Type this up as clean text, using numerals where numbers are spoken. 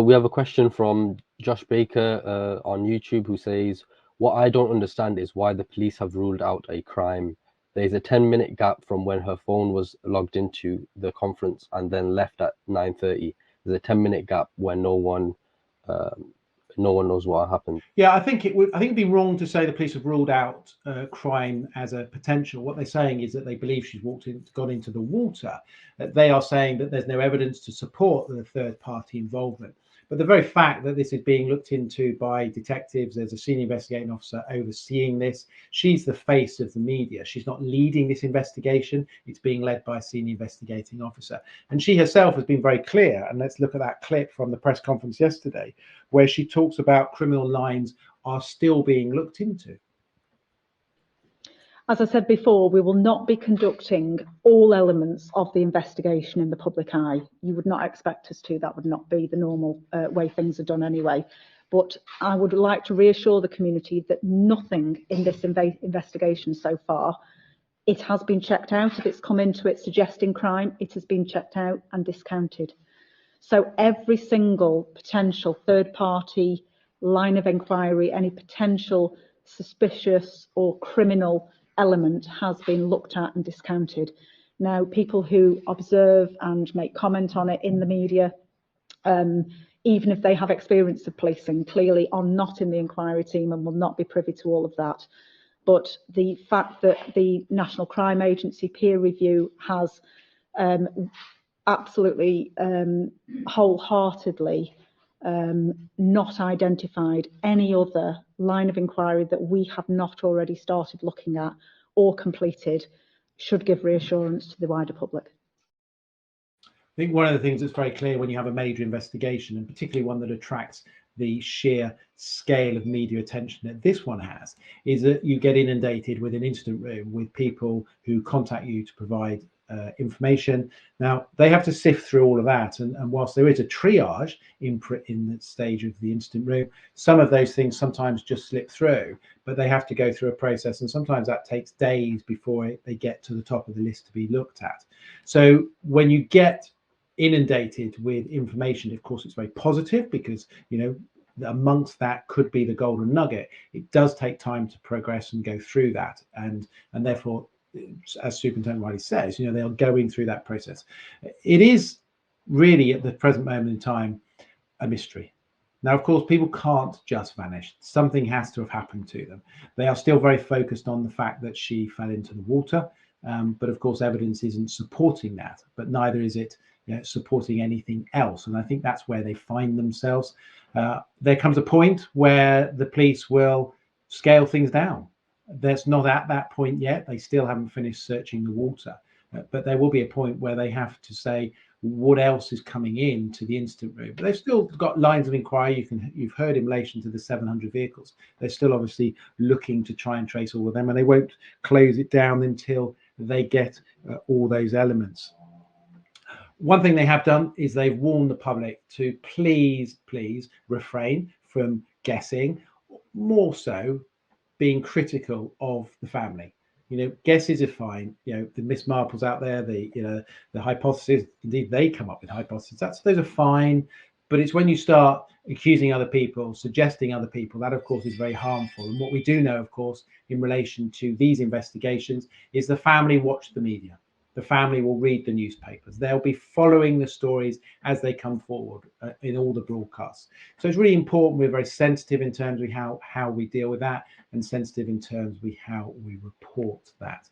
We have a question from Josh Baker on YouTube who says, "What I don't understand is why the police have ruled out a crime. There's a 10-minute gap from when her phone was logged into the conference and then left at 9:30. There's a 10-minute gap where no one knows what happened." Yeah, I think it'd be wrong to say the police have ruled out crime as a potential. What they're saying is that they believe she's gone into the water. They are saying that there's no evidence to support the third party involvement. But the very fact that this is being looked into by detectives, there's a senior investigating officer overseeing this. She's the face of the media. She's not leading this investigation. It's being led by a senior investigating officer. And she herself has been very clear. And let's look at that clip from the press conference yesterday, where she talks about criminal lines are still being looked into. As I said before, we will not be conducting all elements of the investigation in the public eye. You would not expect us to. That would not be the normal way things are done anyway. But I would like to reassure the community that nothing in this investigation so far, it has been checked out. If it's come into it suggesting crime, it has been checked out and discounted. So every single potential third-party line of inquiry, any potential suspicious or criminal element has been looked at and discounted. Now, people who observe and make comment on it in the media, even if they have experience of policing, clearly are not in the inquiry team and will not be privy to all of that. But the fact that the National Crime Agency peer review has absolutely wholeheartedly not identified any other line of inquiry that we have not already started looking at or completed should give reassurance to the wider public. I think one of the things that's very clear when you have a major investigation, and particularly one that attracts the sheer scale of media attention that this one has, is that you get inundated with an incident room with people who contact you to provide information. Now, they have to sift through all of that, and whilst there is a triage in the stage of the incident room, some of those things sometimes just slip through, but they have to go through a process, and sometimes that takes days before they get to the top of the list to be looked at. So when you get inundated with information, of course, it's very positive because, you know, amongst that could be the golden nugget. It does take time to progress and go through that, and therefore, as Superintendent Riley says, you know, they are going through that process. It is really at the present moment in time a mystery. Now, of course, people can't just vanish. Something has to have happened to them. They are still very focused on the fact that she fell into the water, but of course, evidence isn't supporting that, but neither is it, you know, supporting anything else. And I think that's where they find themselves. There comes a point where the police will scale things down. That's not at that point yet. They still haven't finished searching the water, but there will be a point where they have to say what else is coming in to the incident room. But they've still got lines of inquiry. You've heard in relation to the 700 vehicles. They're still obviously looking to try and trace all of them, and they won't close it down until they get all those elements. One thing they have done is they've warned the public to please refrain from guessing, more so being critical of the family. You know, guesses are fine. You know, the Miss Marples out there, the hypothesis, indeed they come up with hypotheses. Those are fine, but it's when you start accusing other people, suggesting other people, that of course is very harmful. And what we do know, of course, in relation to these investigations is the family watch the media. The family will read the newspapers. They'll be following the stories as they come forward in all the broadcasts. So it's really important. We're very sensitive in terms of how we deal with that, and sensitive in terms of how we report that.